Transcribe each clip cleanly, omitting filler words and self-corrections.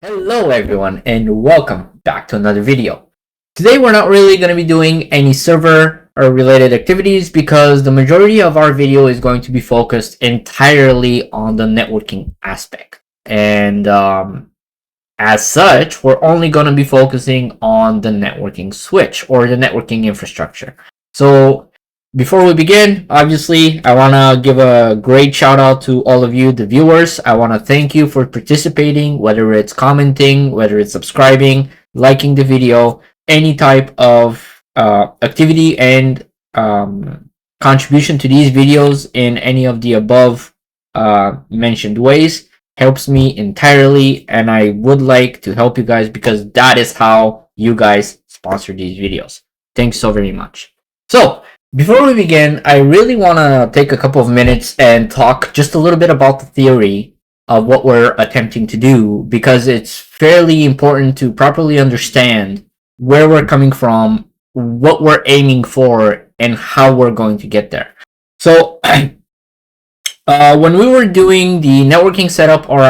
Hello everyone and welcome back to another video. Today we're not really going to be doing any server or related activities because the majority of our video is going to be focused entirely on the networking aspect. And as such, we're only going to be focusing on the networking switch or the networking infrastructure. So before we begin, obviously, I want to give a great shout out to all of you, the viewers. I want to thank you for participating, whether it's commenting, whether it's subscribing, liking the video, any type of activity and contribution to these videos in any of the above mentioned ways helps me entirely, and I would like to help you guys because that is how you guys sponsor these videos. Thanks so very much. So, before we begin, I really want to take a couple of minutes and talk just a little bit about the theory of what we're attempting to do, because it's fairly important to properly understand where we're coming from, what we're aiming for, and how we're going to get there. So, when we were doing the networking setup or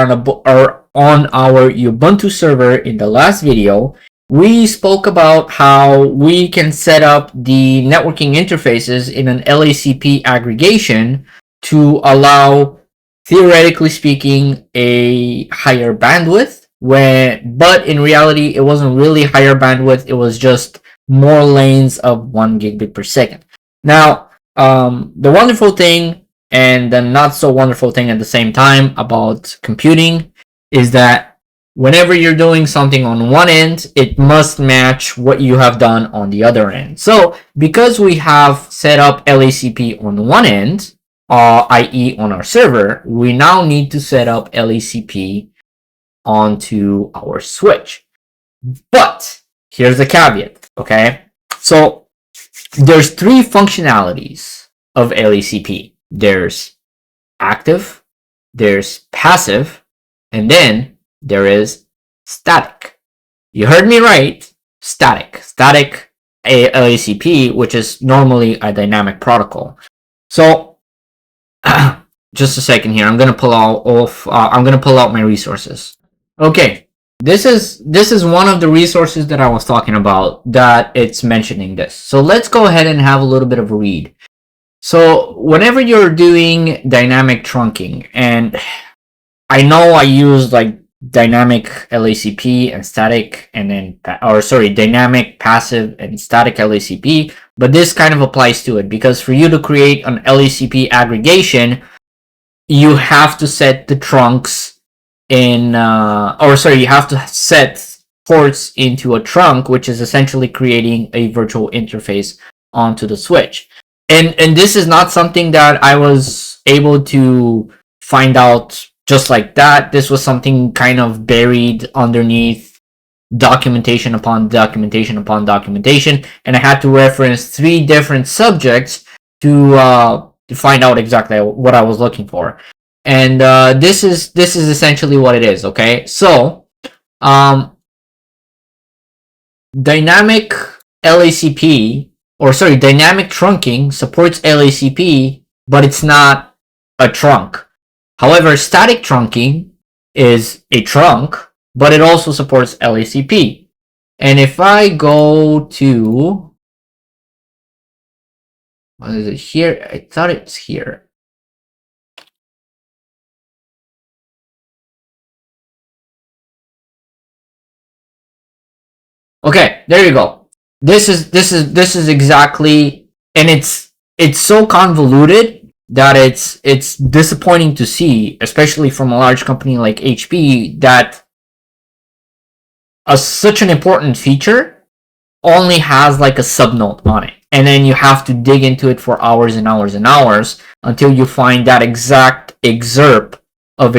on our Ubuntu server in the last video, we spoke about how we can set up the networking interfaces in an LACP aggregation to allow, theoretically speaking, a higher bandwidth, but in reality, it wasn't really higher bandwidth. It was just more lanes of 1 gigabit per second. Now, the wonderful thing and the not so wonderful thing at the same time about computing is that whenever you're doing something on one end, it must match what you have done on the other end. So because we have set up LACP on one end, i.e. on our server, we now need to set up LACP onto our switch. But here's the caveat, okay? So there's three functionalities of LACP. There's active, there's passive, and then there is static. You heard me right. Static LACP, which is normally a dynamic protocol. So just a second here. I'm gonna pull out my resources. Okay, this is one of the resources that I was talking about that it's mentioning this. So let's go ahead and have a little bit of a read. So whenever you're doing dynamic trunking, and I know I use like dynamic LACP and static, and then dynamic, passive, and static LACP, but this kind of applies to it because for you to create an LACP aggregation, you have to set the trunks in, you have to set ports into a trunk, which is essentially creating a virtual interface onto the switch. And this is not something that I was able to find out just like that. This was something kind of buried underneath documentation upon documentation upon documentation, and I had to reference 3 different subjects to find out exactly what I was looking for. And this is essentially what it is. Okay, so dynamic LACP, dynamic trunking supports LACP, but it's not a trunk. However, static trunking is a trunk, but it also supports LACP. And if I go to, what is it here? I thought it's here. Okay, there you go. This is exactly, and it's so convoluted that it's disappointing to see, especially from a large company like HPe, that such an important feature only has like a subnote on it, and then you have to dig into it for hours and hours and hours until you find that exact excerpt of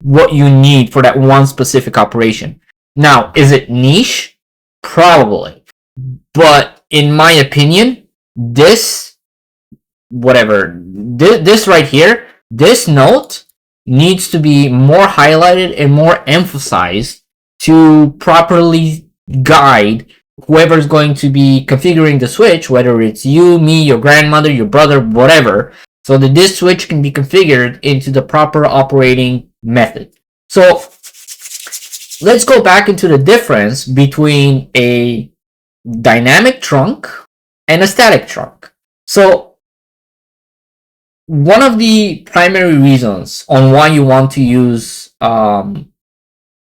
what you need for that one specific operation. Now, is it niche? Probably, but in my opinion, this right here, this note needs to be more highlighted and more emphasized to properly guide whoever's going to be configuring the switch, whether it's you, me, your grandmother, your brother, whatever, so that this switch can be configured into the proper operating method. So let's go back into the difference between a dynamic trunk and a static trunk. So one of the primary reasons on why you want to use a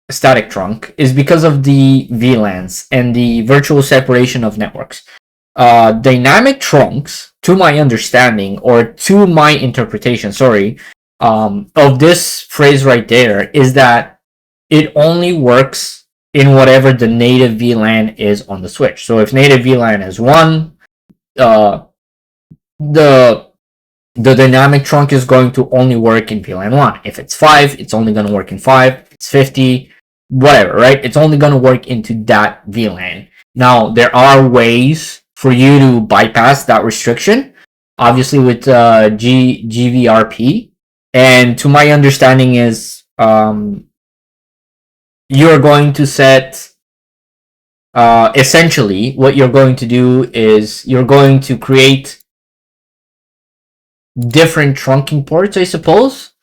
static trunk is because of the VLANs and the virtual separation of networks. Dynamic trunks, to my understanding, or to my interpretation, of this phrase right there, is that it only works in whatever the native VLAN is on the switch. So if native VLAN is 1, the dynamic trunk is going to only work in VLAN 1. If it's 5, it's only going to work in 5. If it's 50, whatever, right? It's only going to work into that VLAN. Now, there are ways for you to bypass that restriction, obviously with GVRP. And to my understanding is you're going to set, essentially, what you're going to do is you're going to create different trunking ports, I suppose.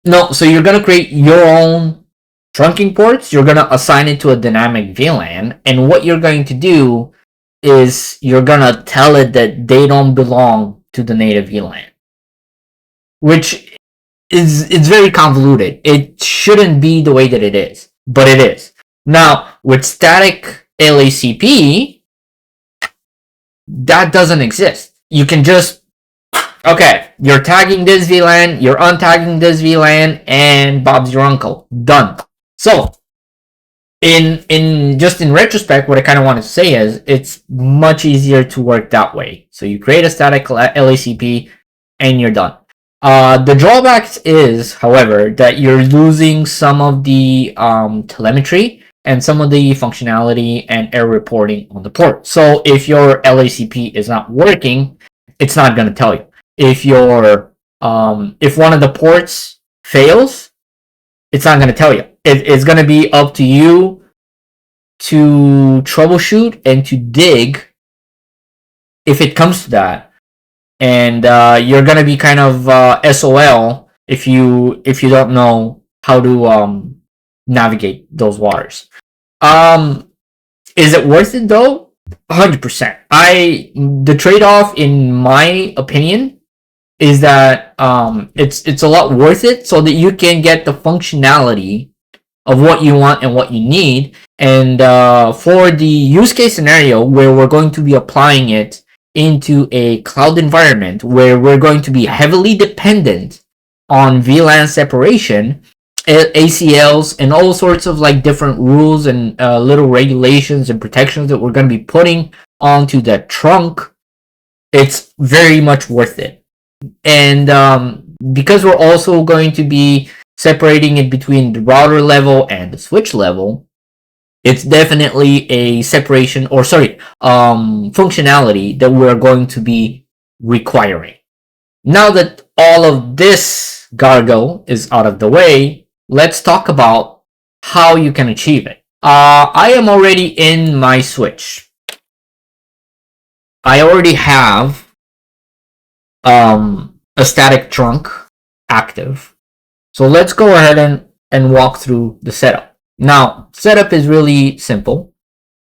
No, so you're going to create your own trunking ports. You're going to assign it to a dynamic VLAN. And what you're going to do is you're going to tell it that they don't belong to the native VLAN, which it's very convoluted. It shouldn't be the way that it is, but it is. Now, with static LACP, that doesn't exist. You can just, okay, you're tagging this VLAN, you're untagging this VLAN, and Bob's your uncle. Done. So, in retrospect, what I kind of want to say is it's much easier to work that way. So you create a static LACP, and you're done. The drawback is, however, that you're losing some of the telemetry and some of the functionality and error reporting on the port. So if your LACP is not working, it's not going to tell you. If if one of the ports fails, it's not going to tell you. It's going to be up to you to troubleshoot and to dig if it comes to that. And you're going to be kind of SOL if you don't know how to navigate those waters. Is it worth it though? 100%. The trade-off, in my opinion, is that it's a lot worth it so that you can get the functionality of what you want and what you need. And for the use case scenario where we're going to be applying it into a cloud environment where we're going to be heavily dependent on VLAN separation, ACLs, and all sorts of like different rules and little regulations and protections that we're going to be putting onto that trunk, it's very much worth it. And because we're also going to be separating it between the router level and the switch level, it's definitely a separation, or functionality that we're going to be requiring. Now that all of this gargle is out of the way, let's talk about how you can achieve it. I am already in my switch. I already have a static trunk active. So let's go ahead and walk through the setup. Now, setup is really simple.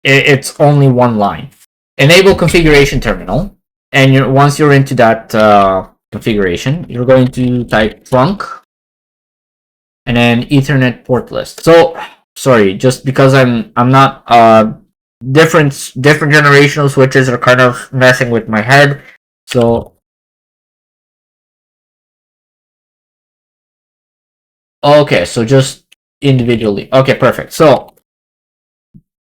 It's only one line. Enable configuration terminal. And once you're into that configuration, you're going to type trunk and then Ethernet port list. So, sorry, just because I'm not different generational switches are kind of messing with my head. So, okay, so just individually. Okay, perfect. So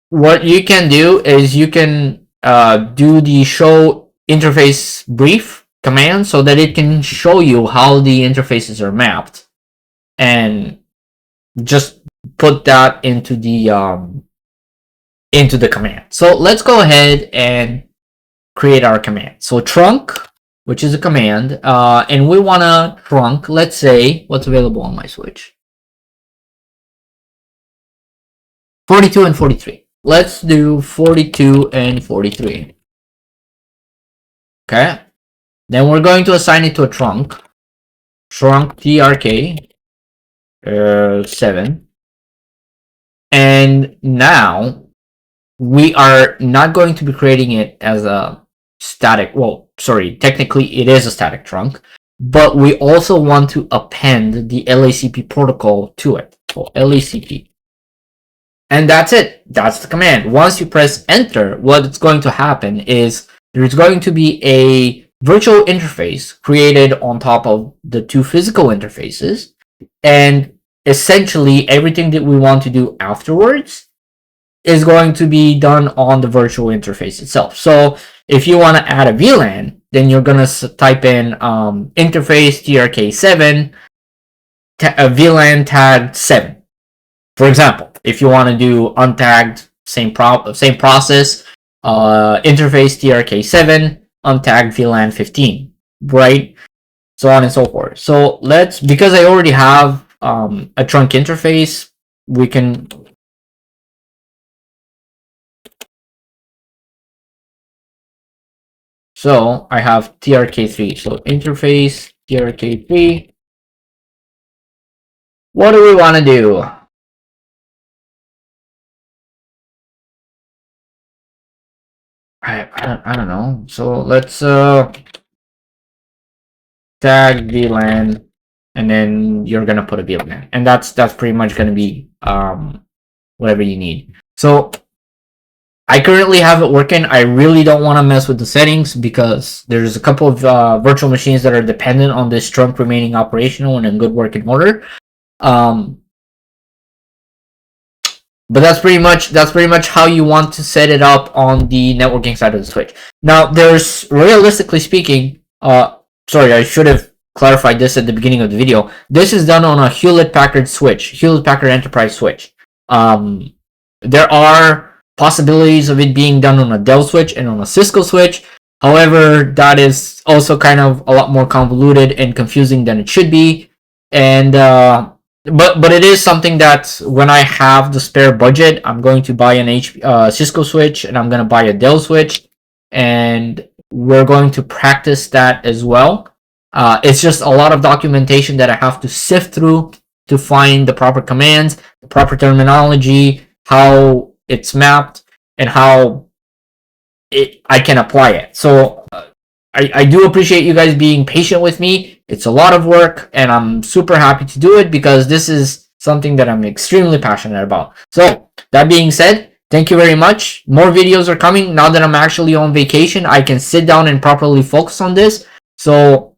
what you can do is you can do the show interface brief command so that it can show you how the interfaces are mapped, and just put that into the command. So let's go ahead and create our command. So trunk, which is a command, and we want to trunk, let's say, what's available on my switch? 42 and 43. Let's do 42 and 43. Okay. Then we're going to assign it to a trunk. Trunk TRK. 7. And now we are not going to be creating it as a static. Well, sorry, technically it is a static trunk, but we also want to append the LACP protocol to it. So LACP. And that's it. That's the command. Once you press enter, what's going to happen is there's going to be a virtual interface created on top of the two physical interfaces. And essentially everything that we want to do afterwards is going to be done on the virtual interface itself. So if you want to add a VLAN, then you're going to type in interface trk7 VLAN tag 7. For example, if you want to do untagged, same process, interface trk7 untagged VLAN 15, right? So on and so forth. So because I already have a trunk interface, we can so I have trk3. So interface trk3. What do we want to do? I don't know. So let's tag VLAN, and then you're gonna put a VLAN, and that's pretty much gonna be whatever you need. So I currently have it working. I really don't want to mess with the settings because there's a couple of virtual machines that are dependent on this trunk remaining operational and in good working order. But that's pretty much how you want to set it up on the networking side of the switch. Now, there's, realistically speaking, sorry, I should have clarified this at the beginning of the video. This is done on a Hewlett-Packard switch, Hewlett-Packard Enterprise switch. There are possibilities of it being done on a Dell switch and on a Cisco switch. However, that is also kind of a lot more convoluted and confusing than it should be. And but it is something that when I have the spare budget, I'm going to buy an Cisco switch, and I'm going to buy a Dell switch, and we're going to practice that as well. It's just a lot of documentation that I have to sift through to find the proper commands, the proper terminology, how it's mapped, and how I can apply it. So I do appreciate you guys being patient with me. It's a lot of work, and I'm super happy to do it because this is something that I'm extremely passionate about. So that being said, thank you very much. More videos are coming. Now that I'm actually on vacation, I can sit down and properly focus on this. So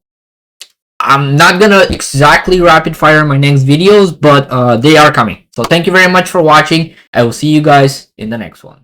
I'm not gonna exactly rapid fire my next videos, but they are coming. So thank you very much for watching. I will see you guys in the next one.